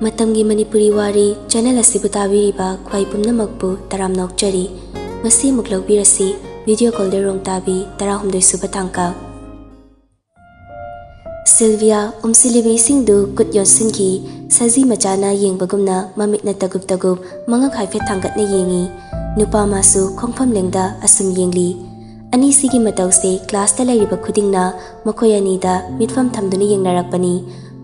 ꯃꯇꯝꯒꯤ ꯃꯅꯤꯄꯨꯔꯤ ꯋꯥꯔꯤ ꯆꯦꯅꯦꯜ ꯑꯁꯤꯕꯨ ꯇꯥꯕꯤꯔꯤꯕ ꯈ꯭ꯋꯥꯏ ꯄꯨꯝꯅꯃꯛꯄꯨ ꯇꯔꯥꯝ ꯅꯣꯛꯆꯔꯤ꯫ ꯉꯁꯤ ꯑꯃꯨꯛ ꯂꯧꯕꯤꯔꯁꯤ ꯚꯤꯗꯤꯑꯣ ꯀꯣꯜꯗ ꯔꯣꯡꯇꯥꯕꯤ 16 ꯁꯨꯕ ꯇꯥꯡꯀꯛ꯫ ꯁꯤꯜꯚꯤꯌꯥ ꯎꯝꯁꯤꯜꯂꯤꯕꯤ ꯏꯁꯤꯡꯗꯨ ꯈꯨꯠ ꯌꯣꯠꯁꯤꯟꯈꯤ꯫ ꯁꯖꯤ ꯃꯆꯥꯅ ꯌꯦꯡꯕꯒꯨꯝꯅ ꯃꯃꯤꯠꯅ ꯇꯒꯨꯞ ꯃꯉꯛ ꯍꯥꯏꯐꯦꯠ ꯊꯥꯡꯒꯠꯅ ꯌꯦꯡꯉꯤ꯫ ꯅꯨꯄꯥ ꯃꯥꯁꯨ ꯈꯣꯡꯐꯝ ꯂꯦꯡꯗ ꯑꯁꯨꯝ ꯌꯦꯡꯂꯤ꯫ ꯑꯅꯤꯁꯤꯒꯤ ꯃꯇꯧꯁꯦ ꯀ꯭ꯂꯥꯁꯇ ꯂꯩꯔꯤꯕ ꯈꯨꯗꯤꯡꯅ ꯃꯈꯣꯏ ꯑꯅꯤꯗ ꯃꯤꯠꯐꯝ ꯊꯝꯗꯨꯅ ꯌꯦꯡꯅꯔꯛꯄꯅꯤ꯫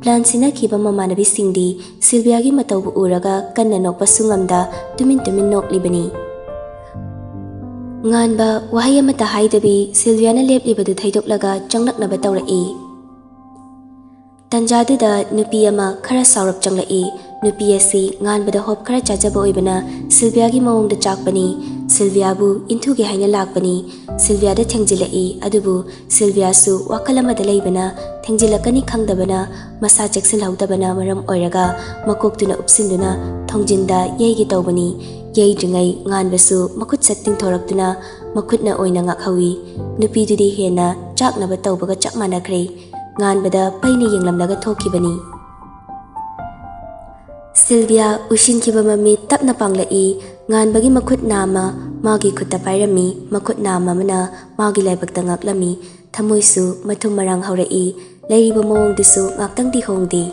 ꯄ꯭ꯂꯥꯟ ꯁꯤꯟꯅꯈꯤꯕ ꯃꯃꯥꯟꯅꯕꯤꯁꯤꯡꯗꯤ ꯁꯤꯜꯚꯤꯌꯥꯒꯤ ꯃꯇꯧꯕꯨ ꯎꯔꯒ ꯀꯟꯅ ꯅꯣꯛꯄꯁꯨ ꯉꯝꯗ ꯇꯨꯃꯤꯟ ꯅꯣꯛꯂꯤꯕꯅꯤ꯫ ꯉꯥꯟꯕ ꯋꯥꯍꯩ ꯑꯃꯠꯇ ꯍꯥꯏꯗꯕꯤ ꯁꯤꯜꯚꯤꯌꯥꯅ ꯂꯦꯞꯂꯤꯕꯗꯨ ꯊꯩꯗꯣꯛꯂꯒ ꯆꯪꯂꯛꯅꯕ ꯇꯧꯔꯛꯏ꯫ ꯇꯟꯖꯥꯗꯨꯗ ꯅꯨꯄꯤ ꯑꯃ ꯈꯔ ꯁꯥꯎꯔꯞ ꯆꯪꯂꯛꯏ꯫ ꯅꯨꯄꯤ ꯑꯁꯤ ꯉꯥꯟꯕꯗ ꯍꯣꯞ ꯈꯔ ꯆꯥꯖꯕ ꯑꯣꯏꯕꯅ ꯁꯤꯜꯚꯤꯌꯥꯒꯤ ꯃꯑꯣꯡꯗ ꯆꯥꯛꯄꯅꯤ꯫ ꯁꯤꯜꯚꯤꯌꯥꯕꯨ ꯏꯟꯊꯨꯒꯦ ꯍꯥꯏꯅ ꯂꯥꯛꯄꯅꯤ꯫ ꯁꯤꯜꯚꯤꯌꯥꯗ ꯊꯦꯡꯖꯤꯜꯂꯛꯏ꯫ ꯑꯗꯨꯕꯨ ꯁꯤꯜꯚꯤꯌꯥꯁꯨ ꯋꯥꯈꯜ ꯑꯃꯗ ꯂꯩꯕꯅ ꯊꯦꯡꯖꯤꯜꯂꯛꯀꯅꯤ ꯈꯪꯗꯕꯅ ꯃꯁꯥ ꯆꯦꯛꯁꯤꯜꯍꯧꯗꯕꯅ ꯃꯔꯝ ꯑꯣꯏꯔꯒ ꯃꯀꯣꯛꯇꯨꯅ ꯎꯞꯁꯤꯟꯗꯨꯅ ꯊꯣꯡꯖꯤꯟꯗ ꯌꯩꯒꯦ ꯇꯧꯕꯅꯤ꯫ ꯌꯩꯗ꯭ꯔꯤꯉꯩ ꯉꯥꯟꯕꯁꯨ ꯃꯈꯨꯠ ꯁꯠ ꯇꯤꯡꯊꯣꯔꯛꯇꯨꯅ ꯃꯈꯨꯠꯅ ꯑꯣꯏꯅ ꯉꯥꯛꯍꯧꯏ꯫ ꯅꯨꯄꯤꯗꯨꯗꯤ ꯍꯦꯟꯅ ꯆꯥꯛꯅꯕ ꯇꯧꯕꯒ ꯆꯞ ꯃꯥꯟꯅꯈ꯭ꯔꯦ꯫ ꯉꯥꯟꯕꯗ ꯄꯩꯅ ꯌꯦꯡꯂꯝꯂꯒ ꯊꯣꯛꯈꯤꯕꯅꯤ꯫ ꯁꯤꯜꯚꯤꯌꯥ ꯎꯏꯁꯤꯟꯈꯤꯕ ꯃꯃꯤꯠ ꯇꯞꯅ ꯄꯥꯡꯂꯛꯏ꯫ ꯉꯥꯟꯕꯒꯤ ꯃꯈꯨꯠ ꯅꯥꯝꯃ ꯃꯥꯒꯤ ꯈꯨꯠꯇ ꯄꯥꯏꯔꯝꯃꯤ꯫ ꯃꯈꯨꯠ ꯅꯥꯝꯃ ꯑꯃꯅ ꯃꯥꯒꯤ ꯂꯥꯏꯕꯛꯇ ꯉꯥꯛꯂꯝꯃꯤ꯫ ꯊꯃꯣꯏꯁꯨ ꯃꯊꯨꯝ ꯃꯔꯥꯡ ꯍꯧꯔꯛꯏ꯫ ꯂꯩꯔꯤꯕ ꯃꯑꯣꯡꯗꯨꯁꯨ ꯉꯥꯛꯇꯪꯗꯤ ꯍꯣꯡꯗꯦ꯫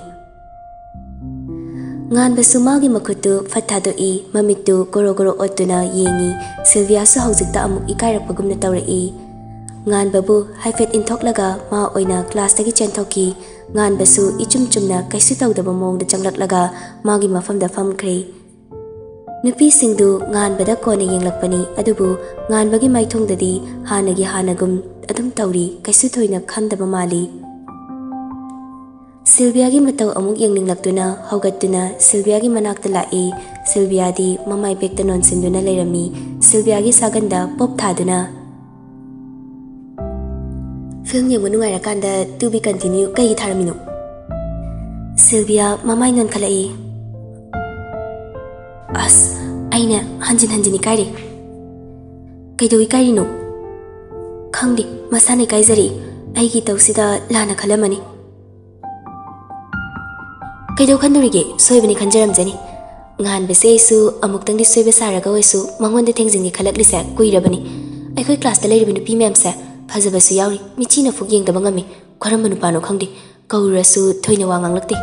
ꯉꯥꯟꯕꯁꯨ ꯃꯥꯒꯤ ꯃꯈꯨꯠꯇꯨ ꯐꯠ ꯊꯥꯗꯣꯛꯏ꯫ ꯃꯃꯤꯠꯇꯨ ꯒꯣꯔꯣ ꯑꯣꯠꯇꯨꯅ ꯌꯦꯡꯉꯤ꯫ ꯁꯤꯜꯚꯤꯌꯥꯁꯨ ꯍꯧꯖꯤꯛꯇ ꯑꯃꯨꯛ ꯏꯀꯥꯏꯔꯛꯄꯒꯨꯝꯅ ꯇꯧꯔꯛꯏ꯫ ꯉꯥꯟꯕꯕꯨ ꯍꯥꯏꯐꯦꯠ ꯏꯟꯊꯣꯛꯂꯒ ꯃꯥ ꯑꯣꯏꯅ ꯀ꯭ꯂꯥꯁꯇꯒꯤ ꯆꯦꯟꯊꯣꯛꯈꯤ꯫ ꯉꯥꯟꯕꯁꯨ ꯏꯆꯨꯝ ꯆꯨꯝꯅ ꯀꯩꯁꯨ ꯇꯧꯗꯕ ꯃꯑꯣꯡꯗ ꯆꯪꯂꯛꯂꯒ ꯃꯥꯒꯤ ꯃꯐꯝꯗ ꯐꯝꯈ꯭ꯔꯦ꯫ ꯅꯨꯄꯤꯁꯤꯡꯗꯨ ꯉꯥꯟꯕꯗ ꯀꯣꯟꯅ ꯌꯦꯡꯂꯛꯄꯅꯤ꯫ ꯑꯗꯨꯕꯨ ꯉꯥꯟꯕꯒꯤ ꯃꯥꯏꯊꯣꯡꯗꯗꯤ ꯍꯥꯟꯅꯒꯨꯝ ꯑꯗꯨꯝ ꯇꯧꯔꯤ꯫ ꯀꯩꯁꯨ ꯊꯣꯏꯅ ꯈꯟꯗꯕ ꯃꯥꯜꯂꯤ꯫ ꯁꯤꯜꯚꯤꯌꯥꯒꯤ ꯃꯇꯧ ꯑꯃꯨꯛ ꯌꯦꯡꯅꯤꯡꯂꯛꯇꯨꯅ ꯍꯧꯒꯠꯇꯨꯅ ꯁꯤꯜꯚꯤꯌꯥꯒꯤ ꯃꯅꯥꯛꯇ ꯂꯥꯛꯏ꯫ ꯁꯤꯜꯚꯤꯌꯥꯗꯤ ꯃꯃꯥꯏ ꯕꯦꯛꯇ ꯅꯣꯟꯁꯤꯟꯗꯨꯅ ꯂꯩꯔꯝꯃꯤ꯫ ꯁꯤꯜꯚꯤꯌꯥꯒꯤ ꯁꯥꯒꯟꯗ ꯄꯣꯞ ꯊꯥꯗꯨꯅ ꯐꯤꯜꯝ ꯌꯦꯡꯕ ꯅꯨꯡꯉꯥꯏꯔꯀꯥꯟꯗ ꯇꯨ ꯕꯤ ꯀꯟꯇꯤꯅ꯭ꯌꯨ ꯀꯩꯒꯤ ꯊꯥꯔꯝꯃꯤꯅꯣ? ꯁꯤꯜꯚꯤꯌꯥ ꯃꯃꯥꯏ ꯅꯣꯟꯈꯠꯂꯛꯏ꯫ ꯑꯁ ꯑꯩꯅ ꯍꯟꯖꯤꯟ ꯏꯀꯥꯏꯔꯦ꯫ ꯀꯩꯗꯧ ꯏꯀꯥꯏꯔꯤꯅꯣ? ꯈꯪꯗꯦ ꯃꯁꯥꯅ ꯏꯀꯥꯏꯖꯔꯛꯏ꯫ ꯑꯩꯒꯤ ꯇꯧꯁꯤꯗ ꯂꯥꯟꯅ ꯈꯜꯂꯝꯃꯅꯤ꯫ ꯀꯩꯗꯧ ꯈꯟꯗꯣꯔꯤꯒꯦ? ꯁꯣꯏꯕꯅꯤ ꯈꯟꯖꯔꯝꯖꯅꯤ꯫ ꯉꯥꯟꯕꯁꯦ ꯑꯩꯁꯨ ꯑꯃꯨꯛꯇꯪꯗꯤ ꯁꯣꯏꯕ ꯁꯥꯔꯒ ꯑꯣꯏꯁꯨ ꯃꯉꯣꯟꯗ ꯊꯦꯡꯖꯤꯟꯒꯦ ꯈꯜꯂꯛꯂꯤꯁꯦ ꯀꯨꯏꯔꯕꯅꯤ꯫ ꯑꯩꯈꯣꯏ ꯀ꯭ꯂꯥꯁꯇ ꯂꯩꯔꯤꯕ ꯅꯨꯄꯤ ꯃꯌꯥꯝꯁꯦ ꯐꯖꯕꯁꯨ ꯌꯥꯎꯔꯤ, ꯃꯤꯆꯤꯅ ꯐꯨꯛ ꯌꯦꯡꯗꯕ ꯉꯝꯃꯤ꯫ ꯀꯔꯝꯕ ꯅꯨꯄꯥꯅꯣ ꯈꯪꯗꯦ, ꯀꯧꯔꯨꯔꯁꯨ ꯊꯣꯏꯅ ꯋꯥ ꯉꯥꯡꯂꯛꯇꯦ꯫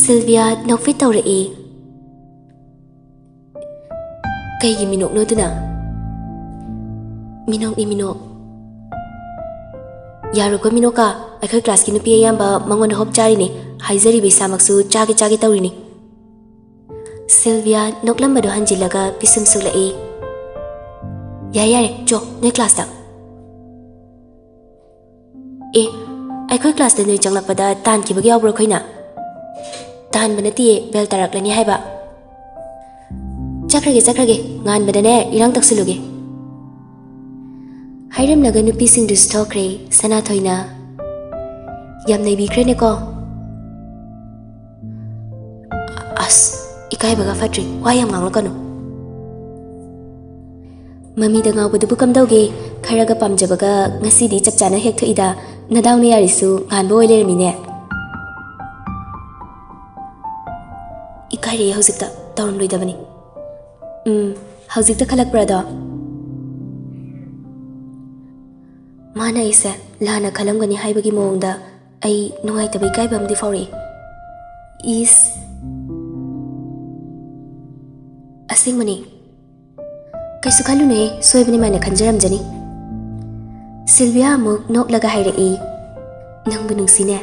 ꯁꯤꯜꯚꯤꯌꯥ ꯅꯣꯛꯐꯦꯠ ꯇꯧꯔꯛꯏ꯫ ꯀꯩꯒꯤ ꯃꯤꯅꯣꯛꯅꯣ ꯑꯗꯨꯅ? ꯃꯤꯅꯣꯛꯅꯤ ꯃꯤꯅꯣꯛ꯫ ꯌꯥꯔꯣꯀꯣ ꯃꯤꯅꯣꯛꯀ, ꯑꯩꯈꯣꯏ ꯀ꯭ꯂꯥꯁꯀꯤ ꯅꯨꯄꯤ ꯑꯌꯥꯝꯕ ꯃꯉꯣꯟꯗ ꯍꯣꯞ ꯆꯥꯔꯤꯅꯤ꯫ ꯍꯥꯏꯖꯔꯤꯕ ꯏꯁꯥꯃꯛꯁꯨ ꯆꯥꯒꯦ ꯇꯧꯔꯤꯅꯤ꯫ ꯁꯤꯜꯚꯤꯌꯥ ꯅꯣꯛꯂꯝꯕꯗꯨ ꯍꯟꯖꯤꯜꯂꯒ ꯄꯤꯁꯨꯝ ꯁꯨꯛꯂꯛꯏ꯫ ꯌꯥꯔꯦ ꯆꯣ ꯅꯣꯏ ꯀ꯭ꯂꯥꯁꯇ꯫ ꯑꯦ ꯑꯩꯈꯣꯏ ꯀ꯭ꯂꯥꯁꯇ ꯅꯣꯏ ꯆꯪꯂꯛꯄꯗ ꯇꯥꯟꯈꯤꯕꯒ ꯌꯥꯎꯕ꯭ꯔꯣ ꯑꯩꯈꯣꯏꯅ? ꯇꯥꯟꯕ ꯅꯠꯇꯤꯌꯦ, ꯕꯦꯜ ꯇꯥꯔꯛꯂꯅꯤ ꯍꯥꯏꯕ꯫ ꯆꯠꯈ꯭ꯔꯒꯦ ꯉꯥꯟꯕꯗꯅꯦ ꯏꯔꯥꯡ ꯇꯧꯁꯤꯜꯂꯨꯒꯦ꯫ ꯍꯥꯏꯔꯝꯂꯒ ꯅꯨꯄꯤꯁꯤꯡꯗꯨꯁꯨ ꯊꯣꯛꯈ꯭ꯔꯦ꯫ ꯁꯅꯥꯊꯣꯏꯅ ꯌꯥꯝ ꯅꯩꯕꯤꯈ꯭ꯔꯦꯅꯦꯀꯣ꯫ ꯑꯁ ꯏꯀꯥꯏꯕꯒ ꯐꯠꯇ꯭ꯔꯤ, ꯋꯥ ꯌꯥꯝ ꯉꯥꯡꯂꯛꯀꯅꯨ꯫ ꯃꯃꯤꯗ ꯉꯥꯎꯕꯗꯨꯕꯨ ꯀꯝꯗꯧꯒꯦ? ꯈꯔꯒ ꯄꯥꯝꯖꯕꯒ ꯉꯁꯤꯗꯤ ꯆꯞ ꯆꯥꯅ ꯍꯦꯛꯊꯣꯛꯏꯗ꯫ ꯅꯗꯥꯎꯅ ꯌꯥꯔꯤꯁꯨ ꯉꯥꯟꯕ ꯑꯣꯏ ꯂꯩꯔꯝꯃꯤꯅꯦ꯫ ꯏꯀꯥꯏꯔꯛꯑꯦ ꯍꯧꯖꯤꯛꯇ, ꯇꯧꯔꯝꯂꯣꯏꯗꯕꯅꯤ꯫ ꯍꯧꯖꯤꯛꯇ ꯈꯜꯂꯛꯄ꯭ꯔꯥꯗꯣ? ꯃꯥꯅ ꯑꯩꯁꯦ ꯂꯥꯟꯅ ꯈꯜꯂꯝꯒꯅꯤ ꯍꯥꯏꯕꯒꯤ ꯃꯑꯣꯡꯗ ꯑꯩ ꯅꯨꯡꯉꯥꯏꯇꯕ ꯏꯀꯥꯏꯕ ꯑꯃꯗꯤ ꯐꯥꯎꯔꯛꯏ꯫ ꯏꯁ ꯑꯁꯦꯡꯕꯅꯤ꯫ ꯀꯩꯁꯨ ꯈꯜꯂꯨꯅꯨꯍꯦ, ꯁꯣꯏꯕꯅꯤ ꯃꯥꯏꯅ ꯈꯟꯖꯔꯝꯖꯅꯤ꯫ ꯁꯤꯜꯚꯤꯌꯥ ꯑꯃꯨꯛ ꯅꯣꯛꯂꯒ ꯍꯥꯏꯔꯛꯏ꯫ ꯅꯪꯕꯨ ꯅꯨꯡꯁꯤꯅꯦ꯫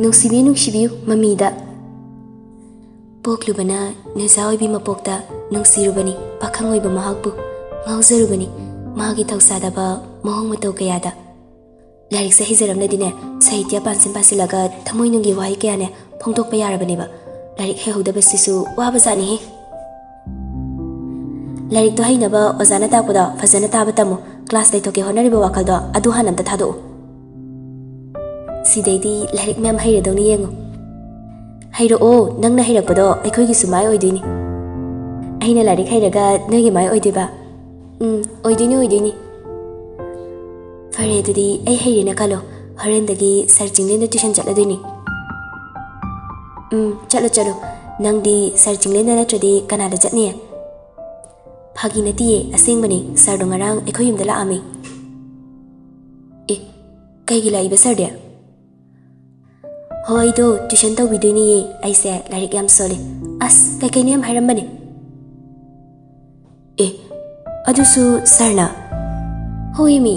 ꯅꯨꯡꯁꯤꯕꯤꯌꯨ ꯃꯃꯤꯗ꯫ ꯄꯣꯛꯂꯨꯕꯅ ꯅꯨꯖꯥ ꯑꯣꯏꯕꯤ ꯃꯄꯣꯛꯇ ꯅꯨꯡꯁꯤꯔꯨꯕꯅꯤ ꯄꯥꯈꯪ ꯑꯣꯏꯕ ꯃꯍꯥꯛꯄꯨ, ꯉꯥꯎꯖꯔꯨꯕꯅꯤ ꯃꯥꯒꯤ ꯊꯧꯁꯥꯗꯕ ꯃꯑꯣꯡ ꯃꯇꯧ ꯀꯌꯥꯗ꯫ ꯂꯥꯏꯔꯤꯛꯁꯦ ꯍꯩꯖꯔꯝꯂꯗꯤꯅꯦ ꯁꯥꯍꯤꯇ꯭ꯌ ꯄꯥꯟꯁꯤꯜꯂꯒ ꯊꯃꯣꯏꯅꯨꯡꯒꯤ ꯋꯥꯍꯩ ꯀꯌꯥꯅꯦ ꯐꯣꯡꯗꯣꯛꯄ ꯌꯥꯔꯕꯅꯦꯕ꯫ ꯂꯥꯏꯔꯤꯛ ꯍꯩꯍꯧꯗꯕꯁꯤꯁꯨ ꯋꯥꯕꯖꯥꯠꯅꯤꯍꯦ꯫ ꯂꯥꯏꯔꯤꯛꯇꯣ ꯍꯩꯅꯕ ꯑꯣꯖꯥꯅ ꯇꯥꯛꯄꯗꯣ ꯐꯖꯅ ꯇꯥꯕ ꯇꯝꯃꯨ꯫ ꯀ꯭ꯂꯥꯁ ꯂꯩꯊꯣꯛꯀꯦ ꯍꯣꯠꯅꯔꯤꯕ ꯋꯥꯈꯜꯗꯣ ꯑꯗꯨ ꯍꯥꯟꯅ ꯑꯝꯇ ꯊꯥꯗꯣꯛꯎ꯫ ꯁꯤꯗꯩꯗꯤ ꯂꯥꯏꯔꯤꯛ ꯃꯌꯥꯝ ꯍꯩꯔꯗꯧꯅꯤ ꯌꯦꯡꯉꯨ꯫ ꯍꯩꯔꯛꯑꯣ, ꯅꯪꯅ ꯍꯩꯔꯛꯄꯗꯣ ꯑꯩꯈꯣꯏꯒꯤꯁꯨ ꯃꯥꯏ ꯑꯣꯏꯗꯣꯏꯅꯤ꯫ ꯑꯩꯅ ꯂꯥꯏꯔꯤꯛ ꯍꯩꯔꯒ ꯅꯣꯏꯒꯤ ꯃꯥꯏ ꯑꯣꯏꯗꯣꯏꯕ? ꯑꯣꯏꯗꯣꯏꯅꯤ꯫ ꯐꯔꯦ ꯑꯗꯨꯗꯤ ꯑꯩ ꯍꯩꯔꯦꯅ ꯈꯜꯂꯣ, Horendagi Sir Jinglenda tuition chatladoini. Chalo. Nangdi Sir Jinglenda natradi kanada chatni. Phagi natiye asengbani Sir dongarang ekhoi yumda laami. Kaigi laiba Sir dia? Hoi do tuition tawbidoini ye aise larik yam sole. As kai niyam hairambani. Adusu Sarna. Hoi mi.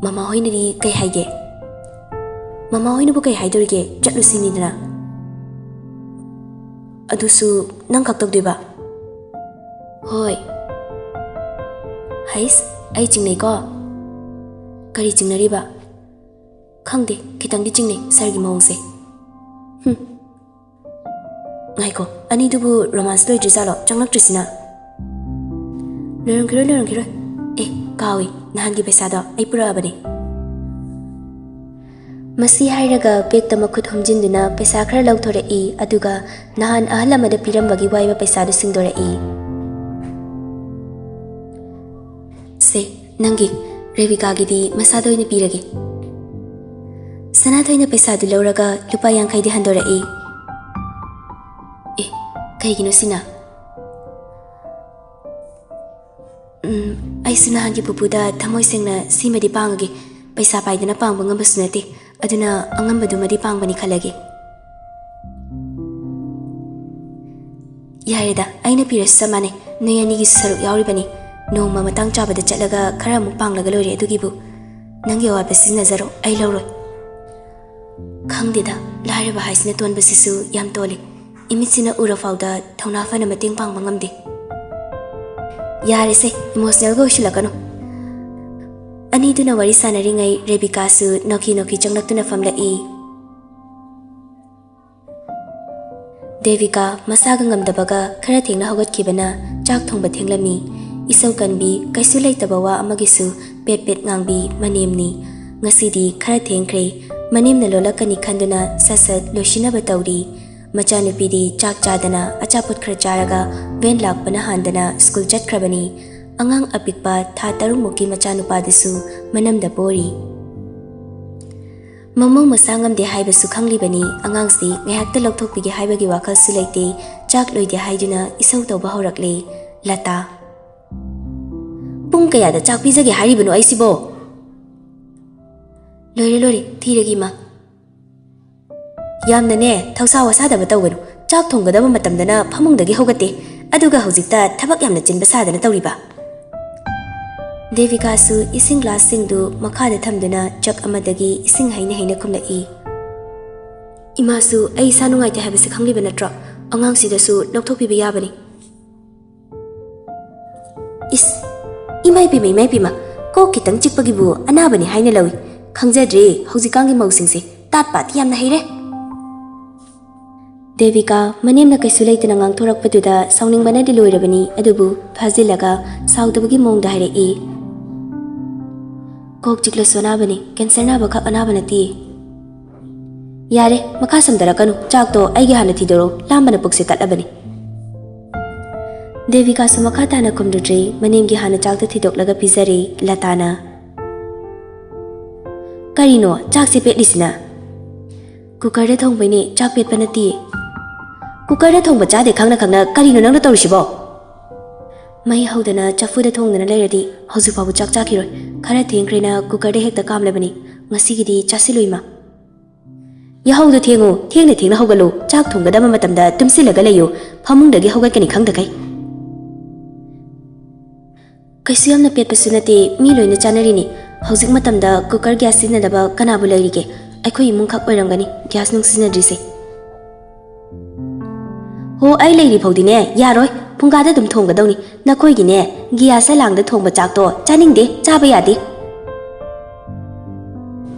Mama hoinari kai haige. Mama hoinabu kai haidorige chatlusinidana. Adusu nang kaktokdiba. Hoi. Hais ai jingnei ko. Kari jingnariba. Khangde kitangdi jingnei Sargi mawongse. Ngaiko anidubu romance loidrisalo changlaktrissina. Learn kawi nahangi paisado ai purabani. Masi hairaga beg tama khut humjinduna paisa khara lauthorei aduga nahan ahal amada pirambagi waiba paisado singdorei. Se nangi Revika gidi masado ina pirage. Sanathoina paisado lauraga lupa yankhaidi handorei. Kaigino sina? Aisu nahangi pupuda thamoi sengna simadi pangage paisa paidana pangba ngambsu nate aduna angambadumadi pangbani khalage. Yareda aina pirasu samane noyanigi saruk yauribani nongma matang chabada chatlaga khara mu panglaga lore adugibu nangi awa basina zaro ai lauroi. Khangdeda lairaba haisina tonbasisu yam tole imitsina urafauda thona fana mateng pangba ngamde. Yarese emotional go shilakano. Aniduna wari sanaringai Rebecca su noki changlaktuna famlai. Devika masaga ngamdabaga khara thengna hogatkibana chak thongba thenglami isau kanbi kaisu leitaba wa amagisu pet ngangbi manemni ngasidi khara thengkhre manemna lolakani khanduna sasat loshina batawri machanupidi chak chadana achaput khara charaga ven lakpana handana school chatkrabani angang apikpa tha tarumuki machanupadisu manamda pori mamong masangam de haibasu khanglibani angangsi ngayakta lokthokpigi haibagi wakhal su leite chak loide haiduna isau tawba horakle Lata. Pung kaya da chak pizage haribanu aisibo. Lore thiragi ma. Yamna ne thausa wasa da batawganu chak thonggadaba matamdana phamungdagi hogate aduga hojikta thabak yamna chinba sadana tawriba. Devika su ising glass singdu makhada thamduna chak amadagi ising haina khumlai. Imasu ai sanungai ta habisi khangliba natra angang sidasu lokthokpiba yabani. Imai pima ko kitang chikpagibu anabani haina lawi khangjadre haujikangi mausingse tatpat yamna heire. Devika manemna kaisu leitana ngangthorakpaduda sauningbana di loirabani adubu phajilaga saudabagi mongda hairei. Kok chiklasu anabani cancer na bakha anabanati. Yare makha samdarakanu chakto aigi hana thidoro lambana pukse tatlabani. Devika sumakata na kumdudre manemgi hana chakta thidoklaga pizare Latana. Karino chak se petlisina. Cooker da thongbaine chak pet panati. Cooker da thongba chade khangna karino nangna tawrisibo. Mai haudana chafu da thongdana leiradi hauju pabu chak chakiroi khara thengkrena cooker da hekta kamlabani ngasigidi chasiloima. Yahauda thengna hogalo chak thonggadaba matamda tumsilaga leyo phamungdagi hogatkani khangdakai. Kaisu yamna petpasu nate mi loina chanarini hauzik matamda cooker gas sinadaba kanabu lairige aikhoi imung khak oirangani gas nung sinadrise. Ho ai leiri phaudine yaroi pungada dum thonggadawni nakhoigine gas langda thongba chakto chaningde chaba yade.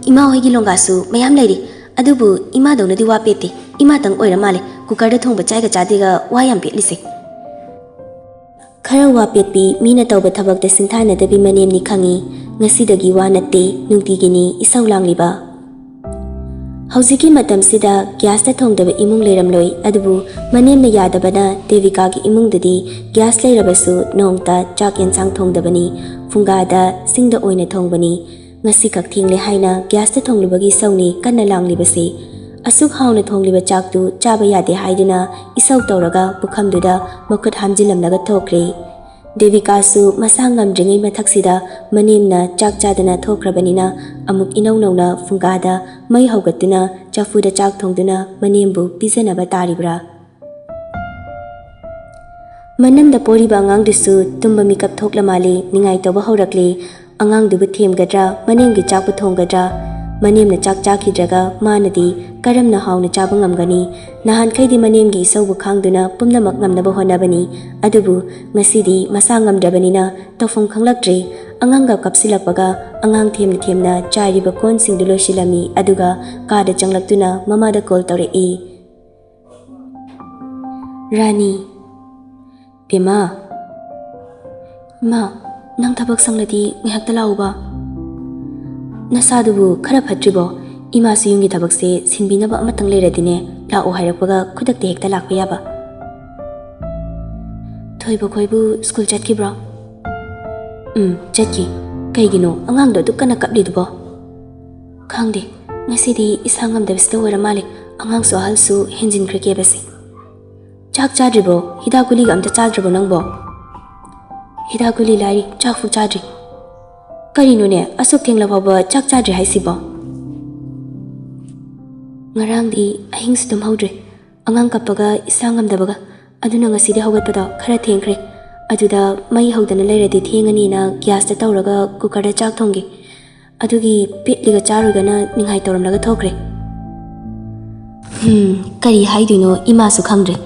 Ima hoigi longasu mayam leiri adubu ima dawna di wa pete ima tang oira male cooker da thongba chaiga chadiga wayam petlise. Khara wa petpi mina tawba thabakta singthana dabi manemni khangi ngasidagi wa natte nungtigini isau langliba. Hauziki matamsida gas ta thongdaba imung leiramloi adubu manemna yadabana Devika gi imungdadi gas leirabasu nongta chak yensang thongdabani fungada singda oina thongbani ngasi kak thingle haina gas ta thonglibagi sauni kanna langlibasi asuk hauna thongliba chaktu chaba yade haidina isau tawraga pukhamduda makhut hamjilamnaga thokre Devika su masangam dringai mathaksida manimna chak chadana thokrabanina amuk inau nauna fungada mai haugatuna chafuda chak thongduna manimbu pijanaba taribra Manamda poriba angang disu tumba mikap thokla mali ningai toba haurakli angang dubu themgadra manimgi chak puthonggadra manimna chak chakhidraga manadi karamna hauna chaba ngamgani nahan khaidi manimgi isaubu khangduna pumnamak ngamnaba honabani adubu ngasidi masa ngamdrabanina tofong khanglakdre anganga kapsilakpaga angang themna chairiba kon singdu losilami aduga kada changlaktuna mamada call tawrei Rani Pema Ma nang thabak sangladi ngihakta lauba Nasadubu khara phatribo ima siyungi thabakse sinbinaba amatang leradine lao hairakpaga khudakte hekta lakpa yaba Thoibo khoibu school chatkibra chatki kaigino angangdo dukana kaplidubo Khangde ngasidi isangamdabsida wara malik angang so halsu henjin krike basi Chak chadribo hidakuli ga amta chadribo nangbo Hidakuli lari chakfu chadri Karino ne asuk thengla phaba chak chadri haisibo Ngarangdi ahing sidum haudre angang kapaga isangamdabaga aduna ngasidi hawatpada khara thengkre aduda mai haudana leiradi thengani na gas ta tawraga cooker da chak thonggi adugi pitliga charugana ninghai tawramlaga thokre kari haidino ima su khangdre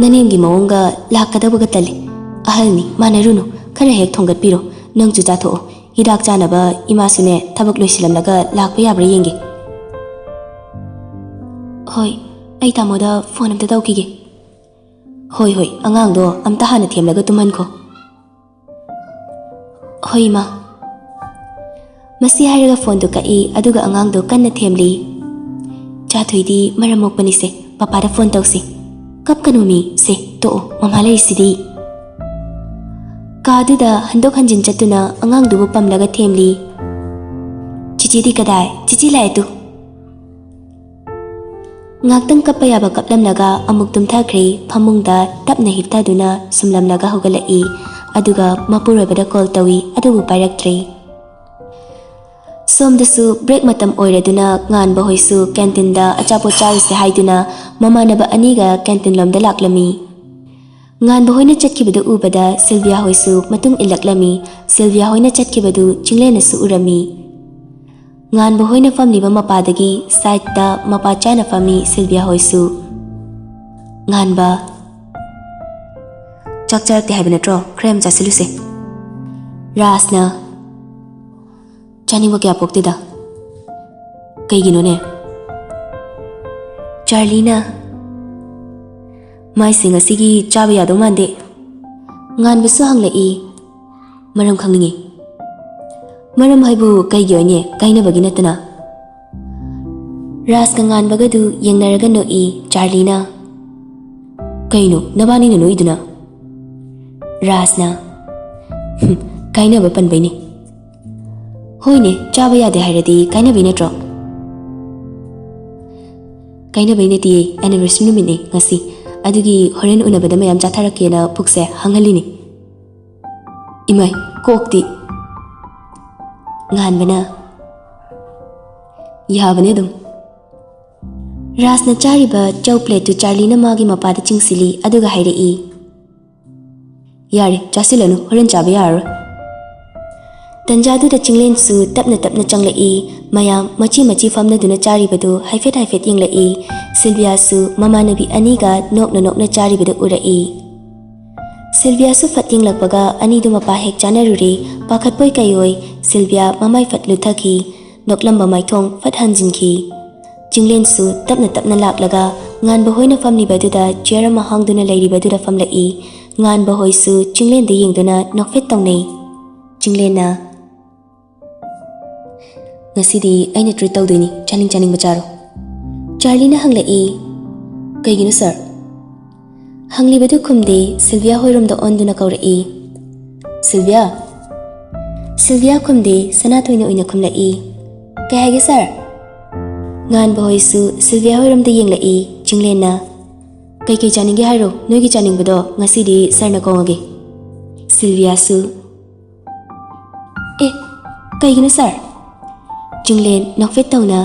Nanemgi maonga lakadabaga tali ahalni manarunu khara hek thongat piro nangju chatho hidak chanaba imasune thabak loisilamlaga lakpa yabra yenge Hoi ai tamoda phone amta dawkige Hoi angangdo amta hana themlaga tumanko Hoi ma Masi hairaga phone do kai aduga angangdo kanna themli Chathoidi maramok panise papada phone tawsi Kap kanumi se to mamhalai sidi Kaduda handok hanjin chatuna angang dubu pamlaga themli Cici di kadai cici lai tu Ngaktang kapayaba kaplamlaga amuk tumthakre phamungda tapna hiptaduna sumlamlaga hogalai aduga mapurabada call tawi adugu pairaktre Somdasu break matam oiraduna nganba hoisu canteen da achapo charise haiduna mamanaba aniga canteen lomda laklami nganba hoina chatkibadu ubada Sylvia hoisu matung ilaklami Sylvia hoina chatkibadu chinglena su urami nganba hoina famliba mapadagi side da mapa chana fami Sylvia hoisu nganba chakcharakte haibinatro krem chasiluse Rasna Chani mo kya poktida Kaigino ne Charlina Mai singa sigi chaba yado mande Ngan bisu hanglai Maram khanglingi Maram haibu kaigi onye kaina baginatana Ras ka ngan bagadu yang naraga noi Charlina Kaino nabani na noiduna Rasna Kaina bapan baini Hoine chaba yade hairadi kaina bainatro Kaina bainati anniversary numit ne ngasi adugi horen unabada mayam chatharakena pukse hangalini Imai kokti Nganbana Yahabane dum Rasna chariba chow plate tu Charlina magi mapada chingsili aduga hairei Yare chasilanu horen chaba yaro Tanjadu da chinglen su tapna changlai mayam machi famna duna charibadu haifet yenglai Sylvia su mama nabi aniga nokna charibadu urai Sylvia su fat yenglakpaga ani du mapa hek chanaruri pakhatpoi kayoi Sylvia mamai fat luthaki noklamba maithong fat hanjinki chinglen su tapna laklaga ngan bahoina famni baduda chair ma hangduna leiribadura famlai ngan bahoi su chinglen de yengduna nokfet tongnei Chinglena Ngasidi aina treat tawdini chaning bacharo Charlina hanglai kaigino sir Hanglibadu khumde Sylvia hoirom da onduna kaurai Sylvia Sylvia khumde Sanathoi na oina khumlai. Kay hage sir? Ngan ba hoisu Sylvia hoiramda yenglai Jinglen na. Kay chaninge hairo noigi chaningbodo ngasidi sir na kongage. Sylvia su. Kaygino sir? Jinglen nokfit tawna.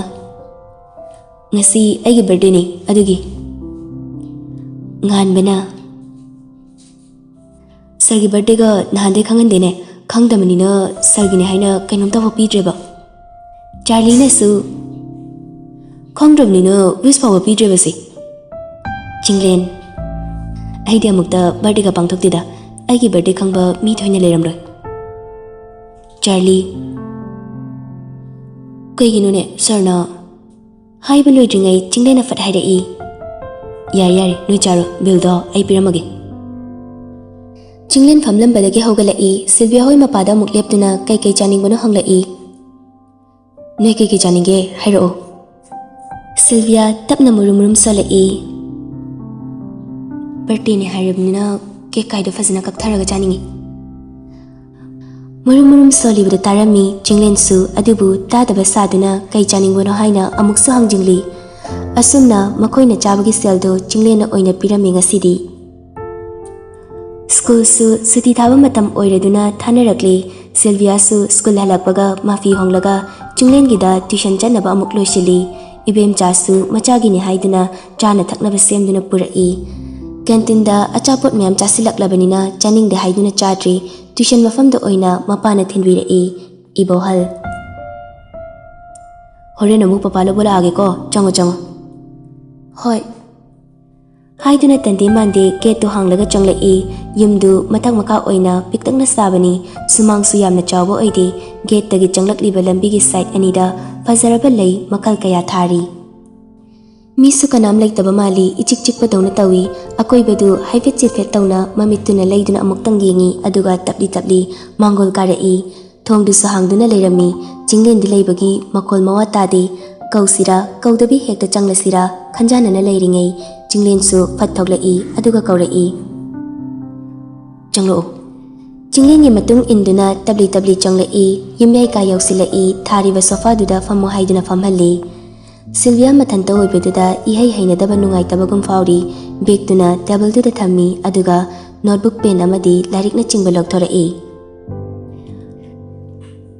Ngasi aigi birthday ni adugi. Ngan bana. Sargi birthday ga nahande khangande ne khangdamani na sargi ne haina kainom taw pidreba. Charlie ne su khangdamni na wish pawa pidreba si. Jinglen aidi amukta birthday ga pangthok tida aigi birthday khangba mi thoina leiramroi. Charlie kaygino ne sir na haiba loidringai Jinglen na fat haidai. Yari noi charo bildo ai piramage. Jinglen famlambadagi haugalai Sylvia hoi mapada amuk leptuna kai chaningbono hanglai. Noi kai chaninge hairo. Sylvia tapna murum solai. Birthday ne hairabnina cake kaido fazina kaktharaga chaningi. Murum solibada tarami Jinglen su adubu tadaba saduna kai chaningbono haina amuksu hangjingli. Asumna makoina chabagi seldo Jinglen na oina pirami ngasidi. School su suti thaba matam oiraduna thanarakli. Sylvia su school halakpaga mafi honglaga Jinglen gida tuition chanaba amuk loisili. Ibem cha su machagi ni haiduna chana thaknaba semduna purai. Canteen da achapot mayam chasilaklabanina chaning de haiduna chadri tuition mafamda oina mapana thinbirai. Ibohal. Hore namu papalo bola age ko chango. Hoi. Haiduna tandi mande keto hanglaga changlai. Yumdu mathak maka oina piktangna sabani sumang su yamna chawbo oide gate tagi changlakliba lambigi side anida fazaraba lei makal kaya thari. Misu kanam laitaba mali ichik chikpa dawna tawi akoibadu haifet chifet tawna mamituna leiduna amuk tangingi aduga tapli mangol karai thongdu su hangduna leirami Jinglen di leibagi makol mawa tadi kausira kaudabi hekta changlasira khanjanana leiringai Jinglen su phat thoglai aduga kaurai. Changlo. Jinglen gi matung induna tabli changlai yumyai ka yausilai thariba sofa duda fammo haiduna famhalli. Sylvia mathanta oibeduda ihai hainadaba nungaitaba fauri begtuna table duda thammi aduga notebook pen amadi larikna chingba lokthorai.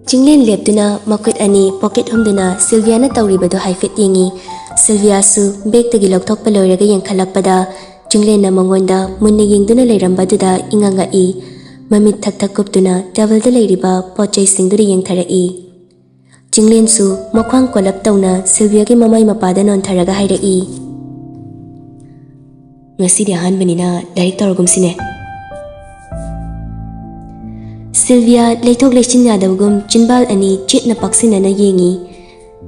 Jinglen leptuna makut ani pocket humduna Sylvia na tawribadu haifet yengi. Sylvia su bag tagi lokthokpa loiraga yengkhalakpada Jinglen na mangonda munna yengduna leirambaduda ingangai mamit thak kuptuna table da leiriba pochai singdura yengtharai. Jinglen su makhwang kolap tawna Sylvia gi mamai mapada non tharaga hairai. Ngasidi ahanbanina larik tawragumsine. Sylvia leithok leichin yadawgum chinbal ani chitna paksinana yengi.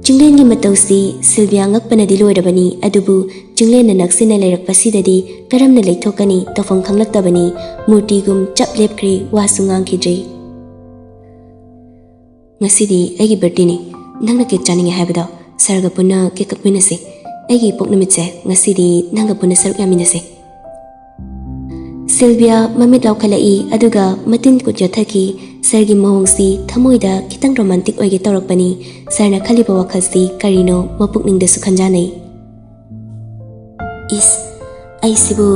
Jinglen gi matausi Sylvia ngakpanadi loirabani adubu Jinglen na naksina leirakpasidadi karamna leithokani tawfam khanglaktabani murtigum chaplepkri wasu ngangkhidri. Ngasidi aigi birthday ni nangna cake chaninge haibada sarga punna cake kakminase aigi poknumitse ngasidi nanga punna saruk yaminase. Sylvia mamit laukhalai aduga matin kutya thaki sargi mohongsi thamoida kitang romantic oige tawrakpani sarna khaliba wakhalsi karino mapukningda su khanjanai. Is aisibu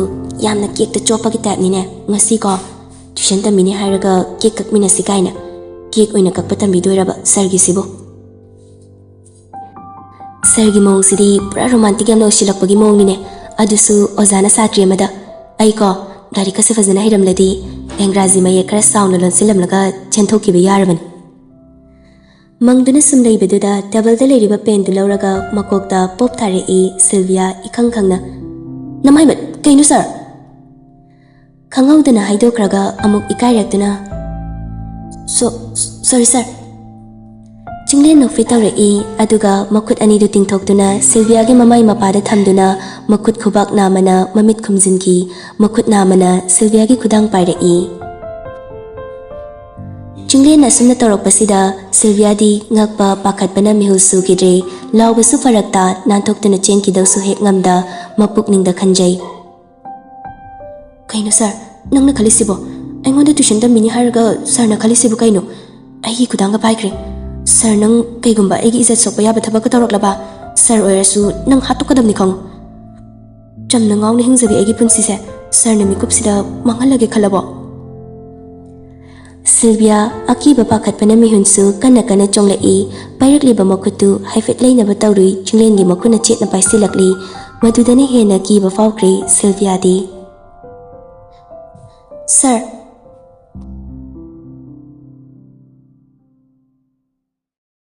yamna cake ta chopa ki type ni ne ngasi ko tuition tamini hairaga cake kakminasi kaina cake oina kakpa tambidoiraba sargi sibu. Sargi mohongsidi pura romantic yamna osilakpagi mohongni ne adusu ozana satri amada aiko Dari kasi fazana hiramladi engrazi maye kara sauna lonsilamlaga chenthokiba yarabani. Mangduna sumlai beduda table da leiriba pen du lauraga makokta pop tharei Sylvia ikang khangna. Namaimat kainu sir? Khangaudana haidokraga amuk ikairektuna. Sorry sir. Jinglen nokfi tawrei aduga makut anidu tingthoktuna Sylvia gi mamai mapada thamduna makut khubak namana mamit khumjinki makut namana Sylvia gi khudang pairai. Jinglen asumna tawrakpasida Sylvia di ngakpa pakhatpana mihulsu gidre lawbasu farakta nantoktuna chenkidawsu hek ngamda mapukningda khanjai. Kaino sir nangna khalisibo aingonda tuition tamini haraga sarna khalisibo kaino ꯑꯩꯒꯤ ꯈꯨꯗꯥꯡꯒ ꯄꯥꯏꯈ꯭ꯔꯦ꯫ Sir, ꯅꯪ ꯀꯩꯒꯨꯝꯕ ꯑꯩꯒꯤ ꯏꯖꯠ ꯁꯣꯛꯄ ꯌꯥꯕ ꯊꯕꯛꯀ ꯇꯧꯔꯛꯂꯕ sir ꯑꯣꯏꯔꯁꯨ ꯅꯪ ꯍꯥꯠꯇꯣꯛꯀꯗꯕꯅꯤ ꯈꯪꯉꯨ꯫ ꯆꯝꯅ ꯉꯥꯎꯅ ꯍꯤꯡꯖꯕꯤ ꯑꯩꯒꯤ ꯄꯨꯟꯁꯤꯁꯦ ꯁꯔꯅ ꯃꯤꯀꯨꯞꯁꯤꯗ ꯃꯥꯡꯍꯜꯂꯒꯦ ꯈꯜꯂꯕꯣ? ꯁꯤꯜꯚꯤꯌꯥ ꯑꯀꯤꯕ ꯄꯥꯈꯠꯄꯅ ꯃꯤꯍꯨꯟꯁꯨ ꯀꯟꯅ ꯀꯟꯅ ꯆꯣꯡꯂꯛꯏ꯫ ꯄꯥꯏꯔꯛꯂꯤꯕ ꯃꯈꯨꯠꯇꯨ ꯍꯥꯏꯐꯦꯠ ꯂꯩꯅꯕ ꯇꯧꯔꯨꯏ꯫ ꯆꯤꯡꯂꯦꯟꯒꯤ ꯃꯈꯨꯠꯅ ꯆꯦꯠꯅ ꯄꯥꯏꯁꯤꯜꯂꯛꯂꯤ꯫ ꯃꯗꯨꯗꯅ ꯍꯦꯟꯅ ꯀꯤꯕ ꯐꯥꯎꯈ꯭ꯔꯦ ꯁꯤꯜꯚꯤꯌꯥꯗꯤ꯫ ꯁꯔ,